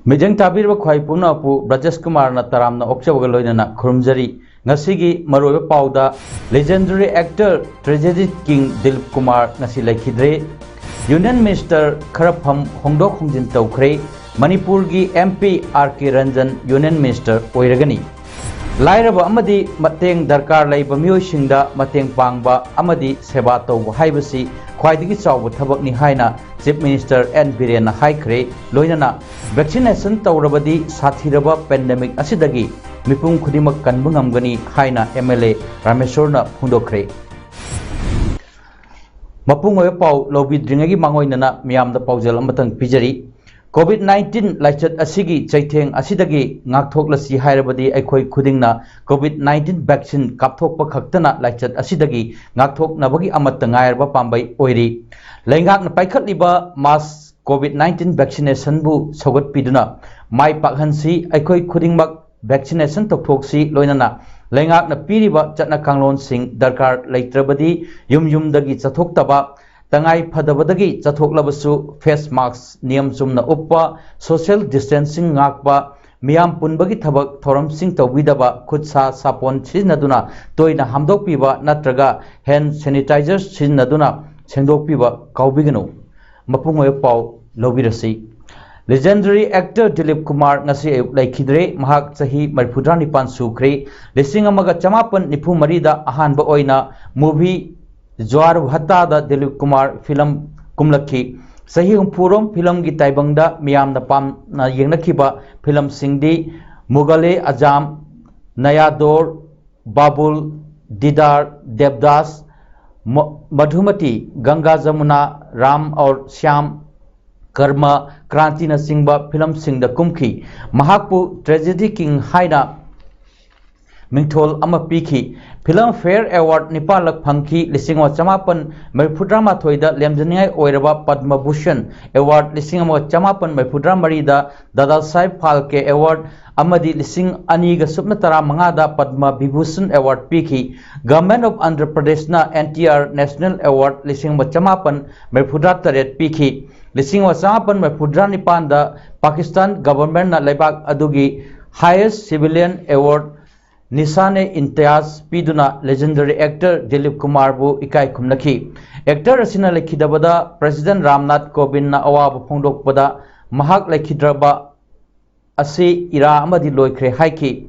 मिजंग ताबीरब ख्वाई पुनापु ब्रजेश कुमार न तरामना ओक्चबग लोइनना खुरुमजरी ngasi maroiba pauda legendary actor tragedy king Dilip Kumar ngasi laikhidre union minister kharapam hongdok hongjin tawkhre Manipur gi MP RK Ranjan union minister oiragani lairaba amadi mateng darkar laiba miyosingda mateng pangba amadi seba tawba haibasi khwaidigi chawba thabakni haina chief minister N Biren haikre loinana vaccination tawrabadi sathiraba pandemic asidagi mipum khudimak kanbu ngamgani haina MLA Rameshwarna phundokre mapungoi pau lobidringagi mangoinana miyamda paujal amatang pijari COVID-19 laichat asigi chaitheng asidagi ngakthoklassi hairabadi aikhoi khudingna COVID-19 vaccine kapthokpa khaktana laichat asidagi ngakthoknabagi amatta ngairba pambai oiri laingakna paikhatliba mass COVID-19 vaccination bu sogot piduna mai pakhansi aikhoi khudingmak vaccination tokthoksi loinana laingakna piriba chatna kanglon sing darkar leitrabadi yumdagi chathoktaba tangai phadabadagi chathoklabasu face mask niyam chumna uppa social distancing ngakpa miyam punbagi thabak thoram sing tawbidaba khutsa sapon siznaduna toina hamdokpiba natraga hand sanitizers siznaduna sengdokpiba kaubiganu mapungoi pau lobirasi legendary actor Dilip Kumar ngasi laikhidre mahak chahi 39 sukre lising amaga chamapan nipu marida ahanba oina movie Jwar Bhatta da Dilip Kumar film kumlakhi sahi umpurom film gi taibangda miyamna pam na yengnakhiba film singdi Mughale Azam Nayador Babul Didar Devdas Madhumati Ganga Jamuna Ram aur Shyam Karma Kranti na singba film singda kumkhi mahakpu tragedy king haina Mingthol ama pikhi film fair award nipalak phangki lisingwa chamapan maiphudrama thoida lemjaniai oiraba Padma Bhushan award lisingwa chamapan maiphudrama marida Dada Sahib Phalke award amadi lising ani ga supna tara manga da Padma Vibhushan award pikhi Government of Andhra Pradesh na NTR National Award lisingwa chamapan maiphudrama taret pikhi lisingwa chamapan maiphudrama nipan da Pakistan government na laibak adugi highest civilian award Nisane Imtiaz piduna legendary actor Dilip Kumar bu ikai khumnakhi actor asina lekhidabada President Ramnath Kovind na awaba phongdokpada mahak lekhidraba ase ira amadi loikhre haiki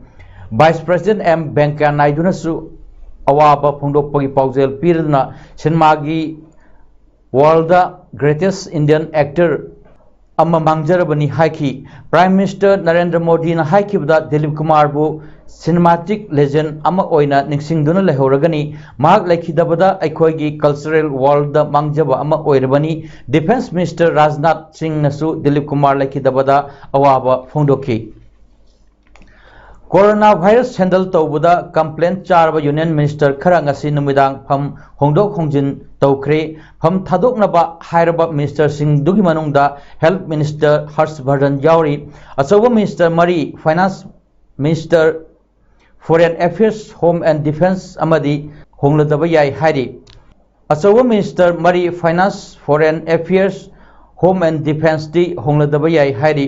Vice President M Venkaiah Naidu na su awaba phongdokpagi paujel pirduna sinmagi world greatest Indian actor amma mangjarabani haiki Prime Minister Narendra Modi na haikibda Dilip Kumar bu cinematic legend ama oina ningsingduna lehoragani mahak lekhidabada aikhoigi cultural world da mangjaba ama oirabani Defense Minister Rajnath Singh nasu Dilip Kumar lekhidabada awaba phongdokhi Coronavirus handle tawbada complaint charba Union Minister khara ngasi numidang pham hongdok hongjin tawkhre pham thadoknaba hairaba Minister Singh dugi manungda Health Minister Harshvardhan Yauri achawa Minister Mari Finance Minister Foreign Affairs Home and Defense amadi hongladaba yai hairi achawa Minister Mari Finance Foreign Affairs Home and Defense di hongladaba yai hairi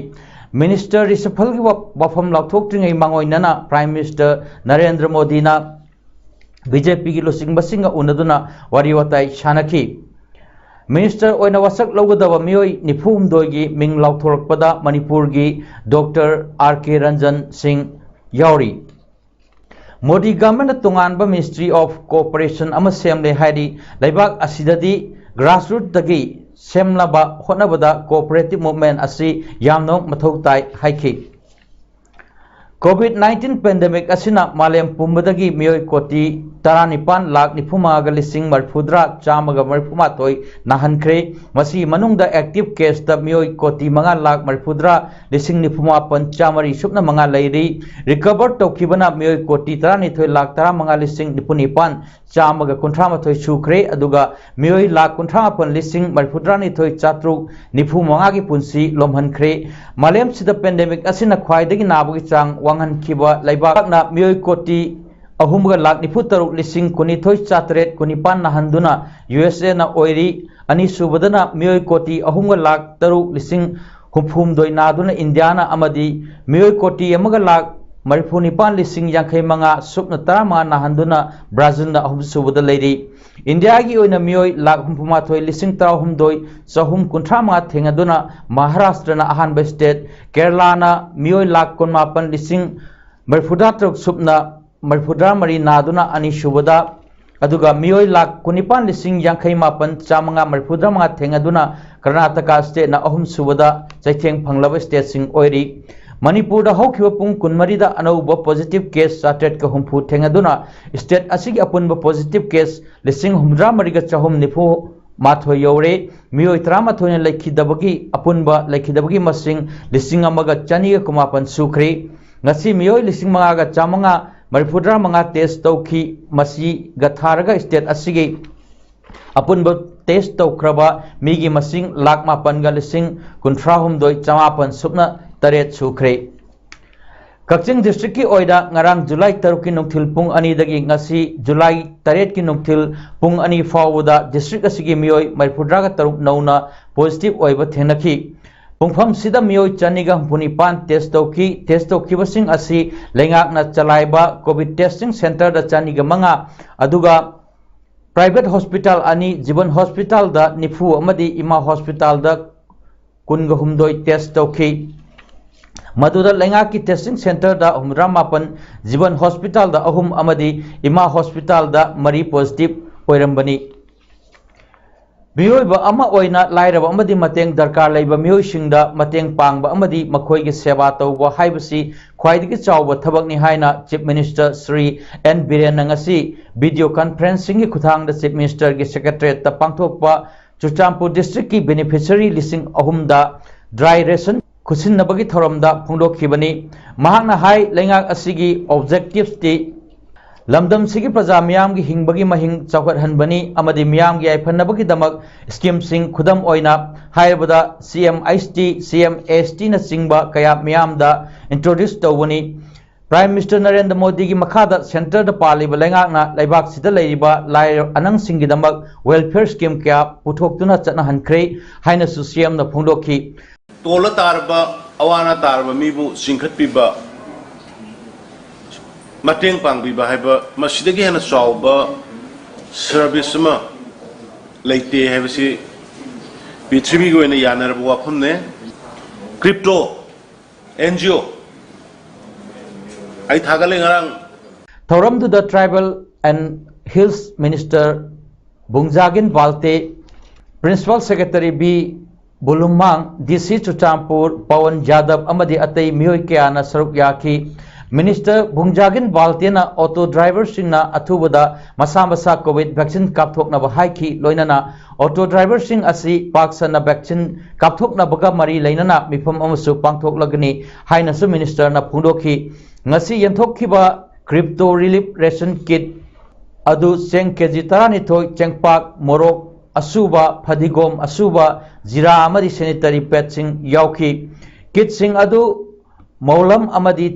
Minister Risapal gi wafam lathoktingai mangoinana Prime Minister Narendra Modi na BJP gi losingbasinga unaduna wari watai shanaki Minister oina wasak logadaba mioi nifumdoi gi ming lauthorakpada Manipur gi Dr. RK Ranjan Singh Yauri Modi government tunganba Ministry of Cooperation ama semle haidi laibak asidadi grassroots dagi semlaba honabada cooperative movement asi yamno mathau tai haiki COVID-19 pandemic asina malem pumbadagi mioi koti तरानिपान लाख निफुमाग लिसिंग मरफुद्रा चामग मरफुमाथोई नाहनख्रे मसी मनुंगदा active case द मियोई कोटी मंगा लाख मरफुद्रा लिसिंग निफुमापन चामरी सुपना मंगा लैरी रिकवर तौखिबना मियोई कोटी तरानिथोई लाख तरा मंगा लिसिंग निपुनिपान चामग कुंथ्रामाथोई सुख्रे अदुगा मियोई लाख कुंथ्रामापन लिसिंग मरफुद्रा निथोई चात्रुक निफु मंगा की पुंसी लोमहनख्रे मालेम सिदा पेंडेमिक असिना ख्वाइदगी नाबगी चांग वांगहनखिबा लैबाकना मियोई कोटी अहुमगा लाख निफु तरुक लिसिंग कुनिथोई चातरेट कुनिपान नाहंदुना यूएसए ना ओइरी अनीसुबदना मियोई कोटी अहुमगा लाख तरुक लिसिंग हुफुमदोई नादुना इंडियाना अमदी मियोई कोटी अमगा लाख मरफुनिपान लिसिंग यांखै मंगा सुकना तरामा नाहंदुना ब्राजील ना अहुमसुबदा लेरी इंडिया की ओइना मियोई लाख हुफुमाथोई लिसिंग तराहुमदोई चहुम कुंथ्रामा थेंगदुना महाराष्ट्र ना अहानबा स्टेट केरला ना मियोई लाख कुनमापन लिसिंग मरफुदा तरुक सुपना मरफुद्रा मरी नादुना अनीसुबदा अदुगा मियोई लाख कुनिपान लिसिंग यांखै मापन चामंगा मरफुद्रा मंगा थेंगदुना कर्नाटका स्टेट ना अहुम सुबदा चैथेंग फंगलब स्टेट सिंग ओइरी मणिपुर दा हौखिबा पुंग कुनमरीदा अनौबा पॉजिटिव केस चार्टेट का हुमफु थेंगदुना स्टेट असिगी अपुनबा पॉजिटिव केस लिसिंग हुमद्रा मरीगा चहुम निफु माथो यौरे मियोई तरामाथोइना लेखिदबगी अपुनबा लेखिदबगी मसिंग लिसिंग अमगा चनिगा कुमापन सुख्रे ngasi मियोई लिसिंग मंगागा चामंगा मरफुद्रा मंगा टेस्ट तौखी मसी गथारगा स्टेट असिगे अपुनबा टेस्ट तौख्रबा मीगी मसिंग लाख मापन गा लिसिंग कुंथ्राहुमदोई चमापन सुपना तरेत सुख्रे कक्चिंग डिस्ट्रिक्ट की ओइदा ngarang जुलाई 3 की नुक्थिल पुंग अनि दगी ngasi जुलाई 3 की नुक्थिल पुंग अनि फावदा डिस्ट्रिक्ट असिगे मियोई मरफुद्रा गा तरुक नौना पॉजिटिव ओइबा थेनखी पुंगफम सिदा मियोई चनिगा पुनिपान टेस्ट तौखिबसिंग असि लेंगाकना चलाइबा कोविड टेस्टिंग सेंटर दा चनिगा मंगा अदुगा प्राइवेट हॉस्पिटल अनि जीवन हॉस्पिटल दा निफु अमदी इमा हॉस्पिटल दा कुनगा हुमदोई टेस्ट तौखि मदुदा लेंगा की टेस्टिंग सेंटर दा हुमरा मापन जीवन हॉस्पिटल दा अहुम अमदी इमा हॉस्पिटल दा मरी पॉजिटिव ओइरंबनी मियोइबा अमा ओइना लाइरबा अमदी मतेंग दरकार लैबा मियोइसिंगदा मतेंग पांगबा अमदी मखोइगे सेवा तौबा हाइबसी ख्वाइदगी चावबा थबकनि हाइना chief minister Shri N Biren ngasi video conferencing की खुथांगदा चीफ मिनिस्टर की सेक्रेटरीट ता पांगथोकपा चुरचांपुर डिस्ट्रिक्ट की बेनिफिशियरी लिसिंग अहुमदा ड्राई रेशन खुसिनबगी थौरमदा फोंदोखिबनी महांगना हाई लेंगाक असिगी ऑब्जेक्टिव्स ती लमदम सिगी प्रजा मियाम की हिंगबगी महिंग चौकट हनबनी अमदी मियाम की आइफनबगी दमक स्कीम सिंग खुदम ओइना हाइबदा CMIST CMST न सिंगबा कया मियाम दा इंट्रोड्यूस तौबनी प्राइम मिनिस्टर नरेंद्र मोदी की मखादा सेंटर द पालिबा लेंगाकना लेबाक सिदा लेरिबा लाइ अनंग सिंगी दमक वेलफेयर स्कीम क्या पुथोक्तुना चना हनख्रे हाइना सुसीएम न फोंदोखी तोला तारबा अवाना तारबा मीबु सिंखतपिबा मतेंग पांगबिबा हाइबा मसिदगी हेना चावबा सर्विस मा लेते हैबसी पृथ्वी को इन यानरबा वाफमने क्रिप्टो NGO आई थागले ngarang थौरम द tribal and hills minister Vungzagin बाल्ते प्रिंसिपल सेक्रेटरी बी बुलुमांग DC चुचामपुर पवन यादव अमदी अतई मियोई क्याना सरुक याखी मिनिस्टर बुंगजागिन बाल्तेना ऑटो ड्राइवर सिंगना अथुबदा मसा मसा कोविड वैक्सीन कापथोकनबा हाइखी लोइनना ऑटो ड्राइवर सिंग असि पाक्सना वैक्सीन कापथोकनबगा मरी लैनना मिफम अमसु पांगथोकलगनी हाइनसु मिनिस्टर ना फुंदोखी ngasi यंथोखिबा क्रिप्टो रिलीफ रेशन किट अदु चेंग केजी 12 चेंगपाक मोरोक असुबा फदिगोम असुबा जीरा अमदी सैनिटरी पैड सिंग याउखी किट सिंग अदु मौलम अमदी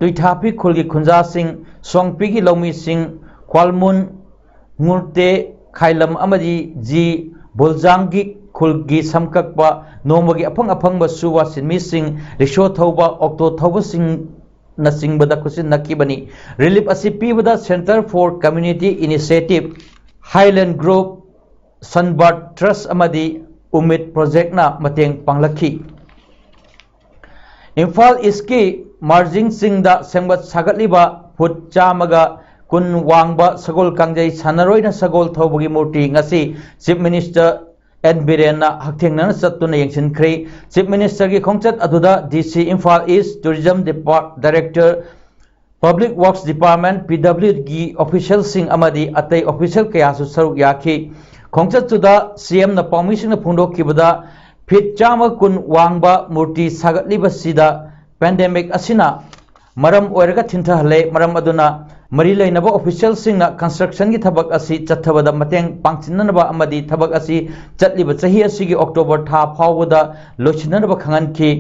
तुइथापी खुलगी खुंजा सिंह सोंगपीगी लौमी सिंह क्वालमुन मुर्ते खाइलम अमदी जी बुलजांगी खुलगी समककबा नोमगी अफंग अफंगबा सुवा सिनमी सिंह रिक्शो थौबा ऑक्टो थौबा सिंह नसिंगबदा खुसिन नकीबनी रिलीफ असि पीबदा centre for community initiative highland group sunbird trust अमदी उमिद प्रोजेक्ट ना मतेंग पांगलखी इम्फाल इसकी मार्जिंग सिंगदा सेंगबत सागतलिबा फुट चामगा कुन वांगबा सगोल कांगजै सानरोइना सगोल थौबगी मूर्ति ngasi chief minister N Biren हक्थेंगना चतुना यंगसिनख्रे चीफ मिनिस्टर की खोंगचत अदुदा DC Imphal east tourism director Public Works Department PW की official amadi atai official kayasu saruk yaki khongchat tuda CM na paumishing na phundok kibada fit chama kun wangba murti sagatliba sida pandemic asina maram oiraga thintahale maram aduna mari lainaba official singna construction gi thabak asi chathabada mateng pangchinnanaba amadi thabak asi chatliba chahi asigi October tha phawada lochinanaba khangan ki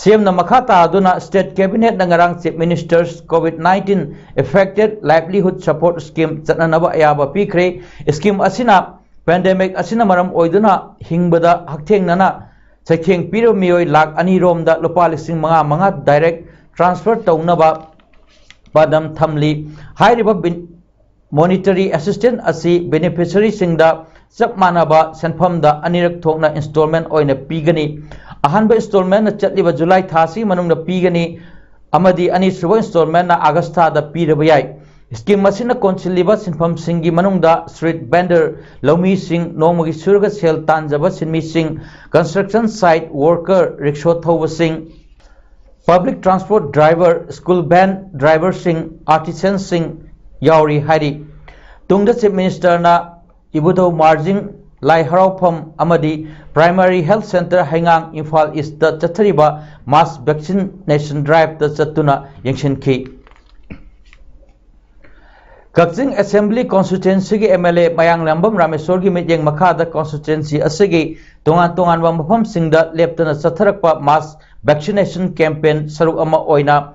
CM na makhata aduna state cabinet na ngarang chief ministers COVID-19 affected livelihood support scheme chatnanaba ayaba pikre scheme asina pandemic asina maram oiduna hingbada haktengnana chakheng piro mioi lakh ani romda lupa lising manga direct transfer taunaba padam thamli hairiba monetary assistance asi beneficiary singda chap manaba senphamda anirak thokna installment oina pigani ahanba installment na chatliba July thasi manungna pigani amadi ani suba installment na August tha da piraba yai scheme masina konsilliba sinpham singi manungda street vendor lomi sing nomagi surga sel tanjaba sinmi sing construction site worker rickshaw thoba sing public transport driver school van driver sing artisan sing yauri hari tungda chief minister na ibudau margin lai haraupam amadi primary health center hangang Imphal East da chathariba mass vaccination drive da chatuna yengshinki Kakching Assembly constituency gi MLA Mayang Lambam Rameswar gi mityeng makhada constituency asigi tongan ba mafam singda leptana chatharakpa mass vaccination campaign saruk ama oina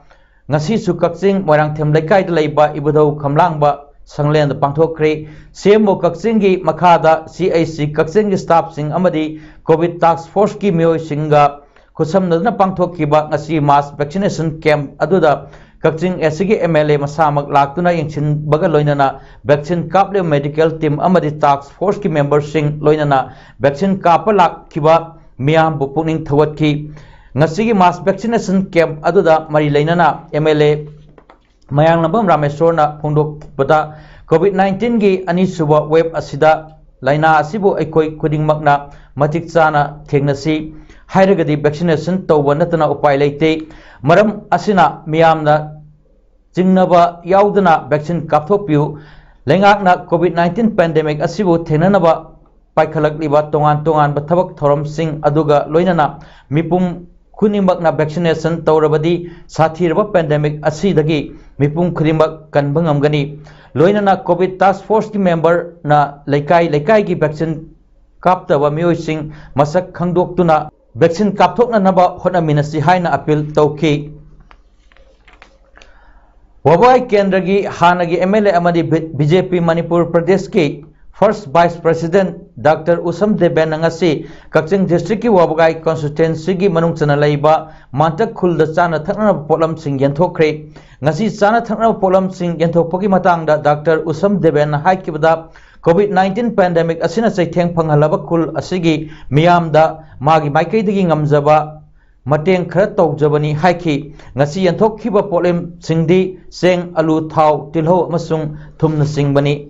ngasi su Kakching Moirangthem Laikai da leiba ibudau khamlangba sanglen da pangthokre CMO Kakching gi makhada CIC Kakching gi staff sing amadi COVID task force gi mioi singa khusamna pangthokkiba ngasi mass vaccination camp aduda Kakching asigi MLA masamak laktuna yengchin baga loinana vaccine kaple medical team amadi task force ki members sing loinana vaccine kapa lakkiba miyam bu pungning thawatki ngasigi mass vaccination camp aduda mari leinana MLA Mayang Lambam Rameswar na phungdok bata COVID-19 gi ani suba web asida laina asibu aikoi kuding makna matik chana thengnasi hairagadi vaccination tawba natana upai leite maram asina miyamna jingnaba yaudana vaccine kapthokpiu lengakna COVID-19 pandemic asibu thenanaba paikhalakliba tongan bathabak thoram sing aduga loinana mipum khunimakna vaccination tawrabadi sathiraba pandemic asidagi mipum khunimak kanbangamgani loinana COVID task force ki member na laikai gi vaccine kaptaba mioi sing masak khangdoktuna vaccine kapthokna naba honaminasi haina appeal tawki Wabai Kendra gi hanagi MLA amadi BJP Manipur Pradesh ki first vice president Dr. Usam Deben ngasi Kakching district ki Wabai constituency gi manung chana laiba mantak khulda chana thakna polam sing yanthokre ngasi chana thakna polam sing yanthokpagi matangda Dr. Usam Deben haikibada COVID-19 pandemic asina chaitheng panghalaba khul asigi miyamda magi maikaidagi ngamjaba mateng khara tawjabani haiki ngasi yanthokhiba polem singdi seng alu thau tilho amasung thumna singbani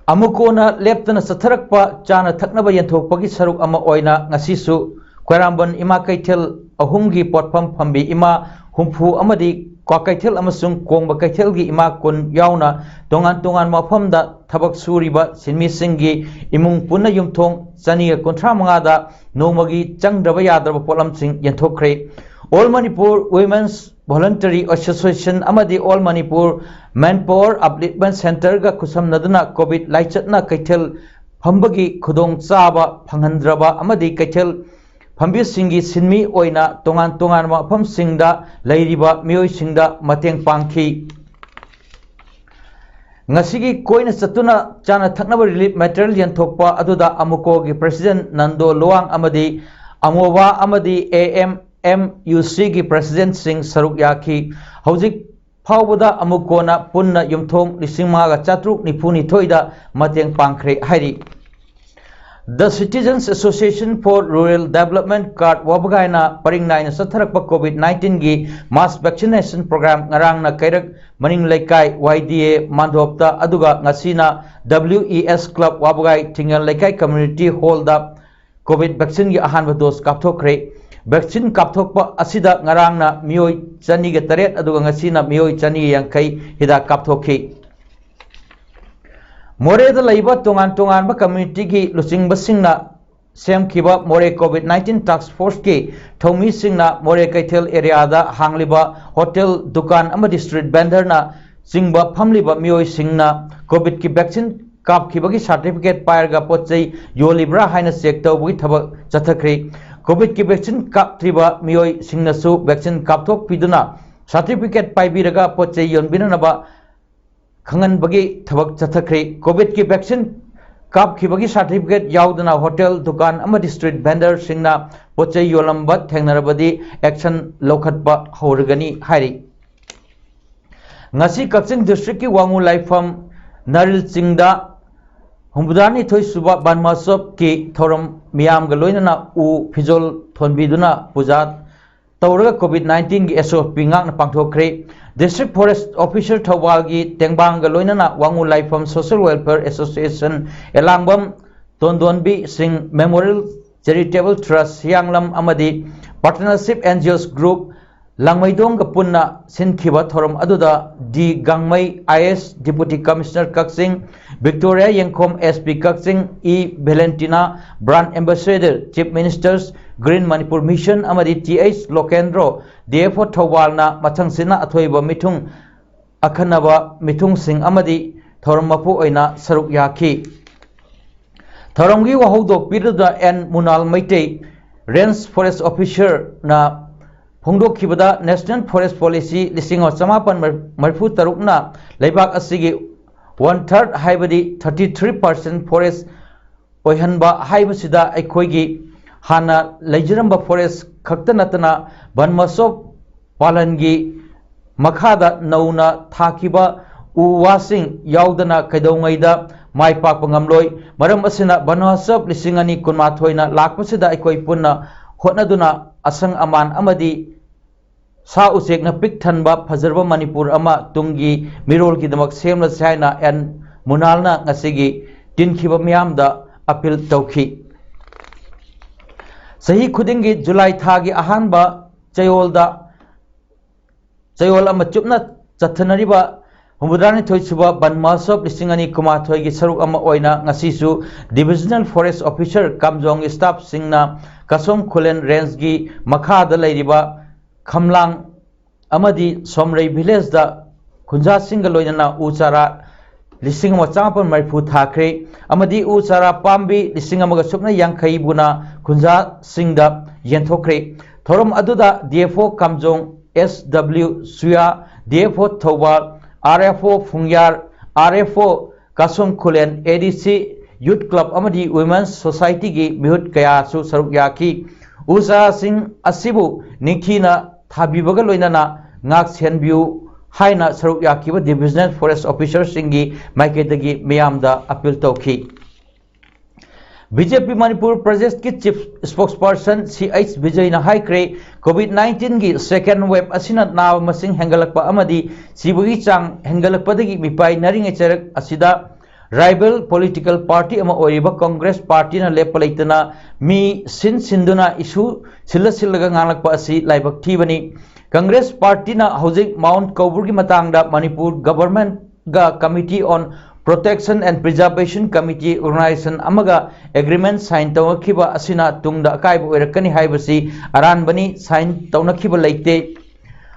amukona leptana satharakpa chana thaknaba yanthokpagi saruk ama oina ngasi su Kwarambon ima kaithel ahumgi potpham phambi ima humphu amadi Kwakaithel amasung Kongba Kaithelgi ima kun yauna tongan mafamda thabak suriba sinmi singgi imung punna yumthong chaniga kontra mangada nomagi changdraba yadraba polam sing yanthokre All Manipur Women's Voluntary Association amadi All Manipur Manpower Upliftment Center ga khusamnaduna COVID laichatna kaithel phambagi khudong chaba phanghandraba amadi kaithel Phambi singi sinmi oina tongan mafam singda lairiba mioi singda mateng pangki ngasigi koina satuna chana thaknaba relief material yanthokpa aduda amuko gi president Nando Loang amadi amowa amadi AMMUC gi president sing saruk yaki hojik phawbada amukona punna yumthong lisingmaga chatruk nipuni thoida mateng pangkhre hairi The Citizens Association for Rural Development Card Wabagaina Paringnaina Satharakpa COVID-19 gi mass vaccination program ngarang na kairak maning laikai YDA Mandhopta aduga ngasina WES Club Wabagai Tingal Laikai Community Hall da Covid vaccine की अहानब dose कापथोखरे vaccine कापथोकप असिदा ngarangna मियोई चनी के तरेट अदुगा ngasina मियोई चनी यांखै हिदा कापथोखि मोरेदा लैबा तोंगान तोंगान बा community की लुचिंगबसिंगना सेमखिबा मोरे कोविड-19 task force की थौमीसिंगना मोरे कैथेल एरियादा हांगलिबा hotel दुकान अमदि street वेंडरना चिंगबा फमलिबा मियोई सिंगना कोविड की वैक्सीन कापखिबगी सर्टिफिकेट पायरगा पोचै योलिब्रा हाइना चेक तौबगी थबक चथखरि कोविड की वैक्सीन कापथ्रिबा मियोई सिंगनासु वैक्सीन कापथोक पिदुना सर्टिफिकेट पाइबिरगा पोचै योनबिननबा खंगनबगी थबक चथखरि कोविड की वैक्सीन कापखिबगी सर्टिफिकेट याउदना होटल दुकान अमदि स्ट्रीट वेंडर सिंगना पोचै योलंबा थेंगनरबदी एक्शन लौखटबा हौरगनी हाइरि ngasi Kaching district ki Wangu Laifam Naril Chingda Humbudani Thoi Suba Banmasop ki Thoram Miyam Galoinana U Fizol Thonbiduna Pujat Tauraga COVID-19 ki SOP ngak na pangthokre District Forest Officer Thawal gi Tengbang Galoinana Wangu Laifam Social Welfare Association Elangbam Tondonbi Singh Memorial Charitable Trust Yanglam Amadi Partnership NGOs Group Langmaidong ka punna sinkhiba thorom aduda D Gangmai IS Deputy Commissioner Kaching Victoria Yengkhom SP Kaching E Valentina Brand Ambassador Chief Ministers Green Manipur Mission amadi TH Lokendro DFO Thawalna mathangsina athoiba mithung akhanaba mithung sing amadi thorom mapu oina saruk yakhi thoromgi wahodok piruda N Munal Maitei Range Forest Officer na Hongdokibada National Forest Policy Lisingo Samapan Marfu Tarukna Laibak Asigi 1/3 Haibadi 33% forest Oihanba Haibasida Aikoigi Hana Lajiramba Forest Kaktanatana Banmasop Palangi Makada Nauna Takiba Uwasing Yaudana Kaidongaida Mai Pak Pangamloi Maramasina Banwasop Lisingani Kunmathoina Lakpasida Aikoi Punna Hotnaduna Asang Aman Amadi Sa Usek na pik thanba Phazarba Manipur ama tungi mirol ki damak semla China and Munalna ngasigi tinkhiba miyamda appeal tawkhi Sahi khudingi July thagi ahanba Chayol ama chupna chathanariba Humbudrani Thoisuba Banmasop Lisingani Kumathoi gi saruk ama oina ngasisu Divisional Forest Officer Kamjong staff singna Kasom Khulen Range gi makhada leiriba Khamlang amadi Somrei village da Khunja Singa loinana Uchara Lising Machapan Marfu Thakre amadi Uchara Pambi Lising Amaga Supna Yankai Buna Khunja Singda Yenthokre Thorom aduda DFO Kamjong SW Suya DFO Thawal RFO Fungyar RFO Kasom Khulen ADC Youth Club amadi Women's Society gi mihut kaya su saruk yaki Uchara Singh asibu Nikhina Thabibaga loinana ngak senbiu haina saruk yakiba Divisional Forest Officer singi maiketagi miyamda appeal tawki BJP Manipur Pradesh ki Chief Spokesperson CH Vijay na haikre COVID-19 gi second wave asina naw masing hengalakpa amadi sibugi chang hengalakpadagi mipai naring echarak asida rival political party ama oriba Congress party na lepalaitana mi sinduna issue sillaga ngalakpa asi laibak thibani Congress party na housing Mount Kaubur ki matangda Manipur government ga Committee on Protection and Preservation Committee Organization amaga agreement sign tawakhiba asina tungda akaiba oirakani haibasi aranbani sign tawnakhiba leite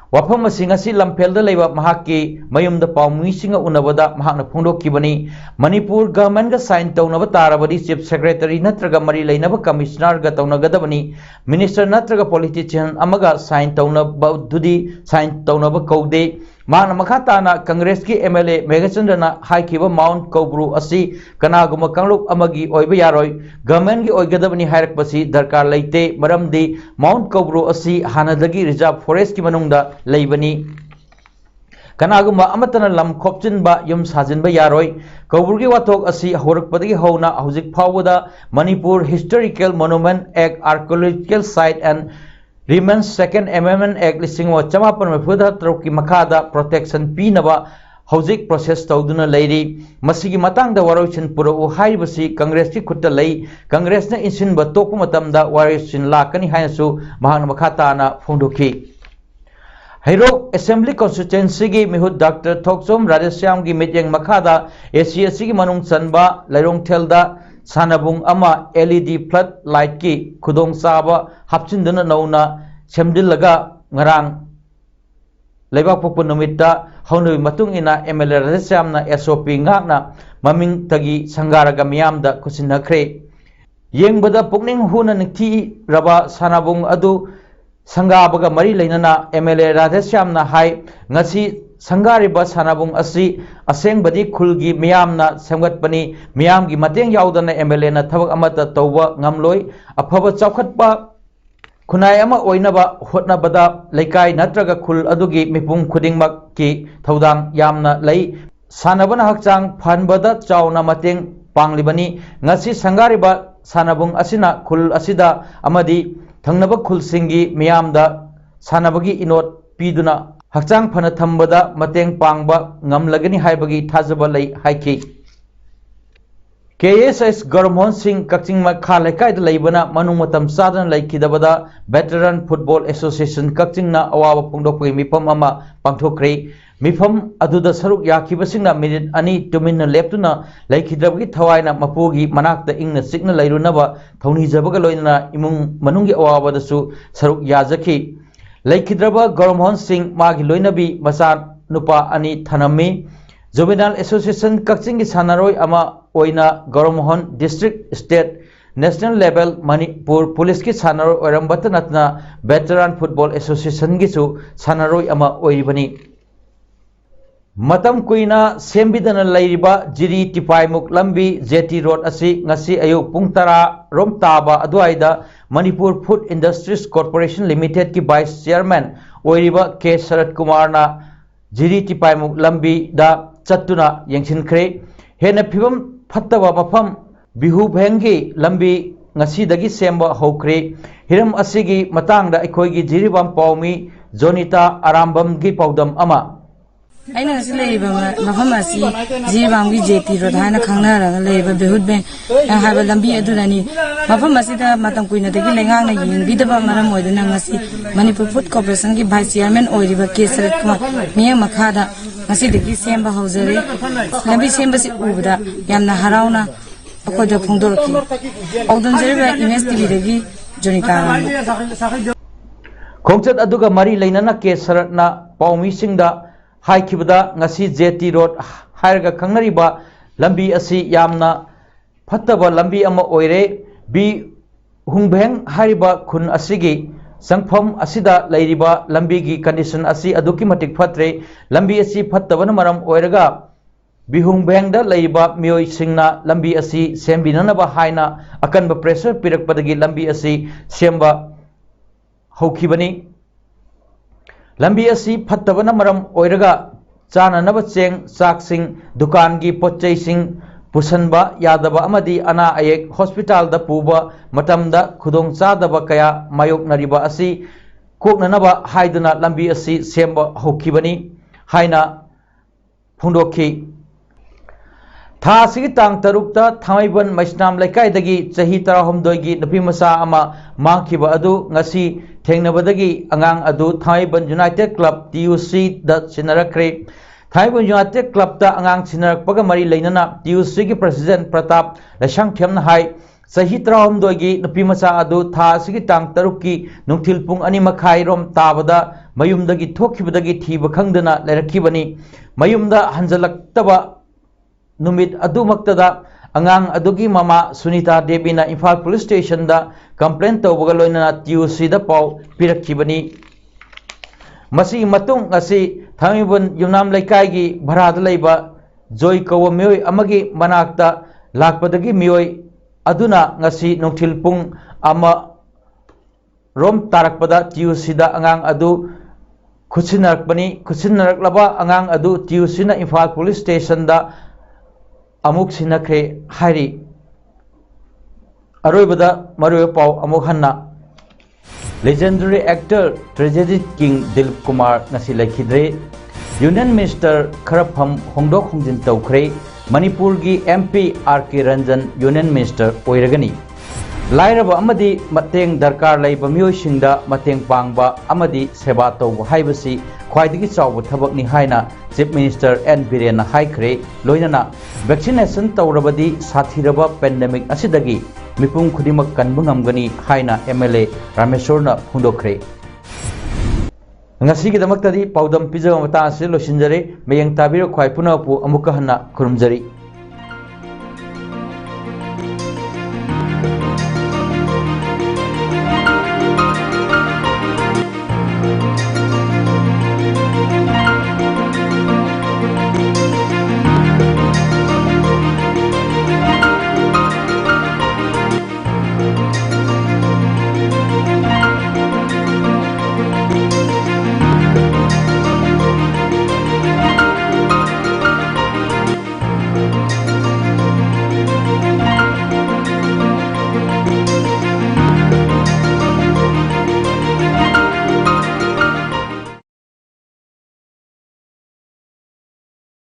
Wafam Singasi Lampelda Leva Mahaki, Mayum the Paumi Singa Unavada, Mahana Pundo Kibani, Manipur government ga sign Taunavatarabadi, Chief Secretary Natraga Mari Lainava Commissioner Gatona Gadavani, Minister Natraga Politician Amaga sign Tauna Baududi, sign Taunava Kode, Mana Makatana, Congress ki MLA Megachandana, Haikiva Mount Kobru Asi, Kanaguma Kangluk Amagi, Oibayaroi, government ki Oigadavani Harakpasi, Darkar Laite, Maramdi, Mount Kobru Asi, Hanadagi Reserve Forest ki Manungda. Laibani Kanaguma Amatana Lam Kopchin ba Yum Sajin ba Yaroi Kauburgi Watok Asi Horakpadi Hona Hauzik Pawada Manipur Historical Monument Act Archaeological Site and Remains Second Amendment Act Listing wa Chamapan Mafuda Troki Makada Protection Pinaba हौजिक process तौदुना लेरी मसिगी मतंगदा वारोइसिन पुरउ हाइबसी कांग्रेस की खुट्टा लई कांग्रेस ने इंसिन बतोक मतमदा वारोइसिन लाकनी हायसु महान मखाताना फोंदोखी हैरोक असेंबली कॉन्स्टिट्यूएंसी की मिहुत डॉक्टर थोकसोम राधेश्याम की मिटिंग मखादा एसीएससी की मनुंग चनबा लैरोंगथेलदा सानाबुंग अमा एलईडी फ्लड लाइट की खुदोंग चाबा हापचिंदुना नौना सेमदिलगा ngarang leibak pokpo numitta haunoi matung ina MLA Radhesyamna SOP ngakna maming tagi sangaraga miyamda kusinakre yengbada pukning huna ningthi raba sanabung adu sangabaga mari leinana MLA Radhesyamna hai ngasi sangariba sanabung asi asengbadi khulgi miyamna semgatpani miyamgi mateng yaudana MLA na thabak amata tawba ngamloi afaba chawkhatpa खुनाय अमा ओइनबा होटनाबदा लेकाय नत्रगा खुल अदुगी मिपुंग खुदिंगमक की थौदांग यामना लई सानबना हकचांग फानबदा चावना मतेंग पांगलिबनी ngasi संगारिबा सानबुंग असिना खुल असिदा अमदी थंगनबा खुलसिंगी मियामदा सानबगी इनोट पीदुना हकचांग फना थंबदा मतेंग पांगबा ngamlagani हाइबगी थाजबा लई हाइकी KSS Garmon Singh Kakching Makha Lekai Laibana Manumatam Sadan Laikidabada Veteran Football Association Kakching na Awa Pungdokwi Mipam Ama Pangthokre Mipam Aduda Saruk Yakibasingna Minute Ani Tumina Leptuna Laikidabgi Tawaina Mapugi Manakta Ingna Signal Lairunaba Tony Zabagaloina Imung Manungi Awa Dasu Saruk Yazaki Laikidraba Garmon Singh Magi Loinabi Masad Nupa Ani Thanami Juvenile Association Kakching Sanaroi Ama ओइना Gourmohan district state national level Manipur police की सानरो ओरमबत नतना veteran football association की सानरोई अमा ओइबनी मतम कुइना सेमबिदन लैरिबा जिरी टिपाइमुक लंबी जेटी रोड असि ngasi अयुक पुंग 10 रोम ताबा अदुआइदा Manipur food industries corporation limited की वाइस चेयरमैन ओइरिबा के शरद कुमार ना जिरी टिपाइमुक लंबी दा चत्तुना यंगसिनख्रे हेन फिबम फत्तवा मफम बिहु भेंगी लंबी ngasi semba hokre hiram asigi matangda akhoi jiribam paumi Jonita Arambam gi paudam ama aina silaiba mafam asi jiribam gi jeti rodhana khangna ra leiba behut ben haba lambi adulani mafam asida matam kuina dagi lengang na yin bidaba maram oidana ngasi Manipur Food Corporation gi vice chairman oiriba Kesarat Kumar miya makhada ngasi dagi semba hauzare lambi semba si ubda yamna harauna akoda phongdorki audon jeriba image tv dagi Jonita khongchat aduga mari leinana Kesaratna paumi singda हाइखिबदा ngasi jetty road हायरगा खंगरिबा लंबी असि यामना फत्तबा लंबी अमा ओइरे B हुंगबेंग हारिबा खुन असिगी संगफम असिदा लैरिबा लंबी की कंडीशन असि अदुकी मटिक फत्रे लंबी असि फत्तबन मरम ओइरगा बिहुंगबेंगदा लैरिबा मियोय सिंगना लंबी असि सेमबिननबा हाइना अकनबा प्रेशर पिरकपदगी लंबी असि सेमबा हौखिबनी लंबी असी फत्तबना मरम ओइरगा चाननब चेंग चाकसिंग दुकान की पोचैसिंग पुसनबा यादबा अमदी अना अयेक हॉस्पिटल दा पुबा मतमदा खुदोंग चादबा कया मायोकनरिबा असी कोकननबा हाइदना लंबी असी सेमबा हौखिबनी हाइना फुंडोखी था सिगी तांग तरुकता थामैबन मैस्नाम लेकाइदगी चही 16 गी नपी मसा अमा मांखिबा अदु ngasi थेंगनबदगी अंगांग अदु थामैबन यूनाइटेड क्लब TUC द सिनरक्रे थामैबन यूनाइटेड क्लब दा अंगांग सिनरकपगा मरी लेनना TUC की प्रेसिडेंट प्रताप लशंगथेमना हाई चही 16 गी नपी मसा अदु था सिगी तांग तरुकी नुंथिल पुंग अनि मखाई रोम ताबदा मयुमदगी थोखिबदगी थीब खंगदना लेरखिबनी मयुमदा हंजलक्तबा नुमित अदुमक्तदा अंगांग अदुगी ममा सुनीता देवीना इम्फाल पुलिस स्टेशन दा कंप्लेन तौबगा लोइना TUC दा पाउ पिरखिबनी मसी मतुंग असि थामिबन युनाम लेकाइगी भराद लैबा जोय कव मियोय अमगी मनाक्ता लाकपदगी मियोय अदुना ngasi नोंथिल पुंग अमा रोम तारकपदा TUC दा अंगांग अदु खुसिनरकलबा अंगांग अदु TUC ना इम्फाल पुलिस स्टेशन दा अमुक सिनख्रे हारी अरोइबदा मरुय पाव अमुक हन्ना legendary actor tragedy king Dilip Kumar ngasi लेखिद्रे यूनियन मिनिस्टर खरफम होंदोक होंजिन तौखरे मणिपुर की MP RK Ranjan union minister ओइरगनी लाइरब अमदी मतेंग दरकार लैब मियोइसिंगदा मतेंग पांगबा अमदी सेवा तौब हाइबसी ख्वाइदगी चावब थबकनी हाइना चीफ मिनिस्टर N Biren हाइखरे लोइनना वैक्सीनेशन तौरबदी साथीरब पेंडेमिक असिदगी मिपुम खुदिमक कनब ngamgani हाइना MLA रामेश्वरना फोंदोखरे ngasigidamakta di paudam pijama mata ase losinjare meyang tabiro khwai punappu amuka hanna khurumjari।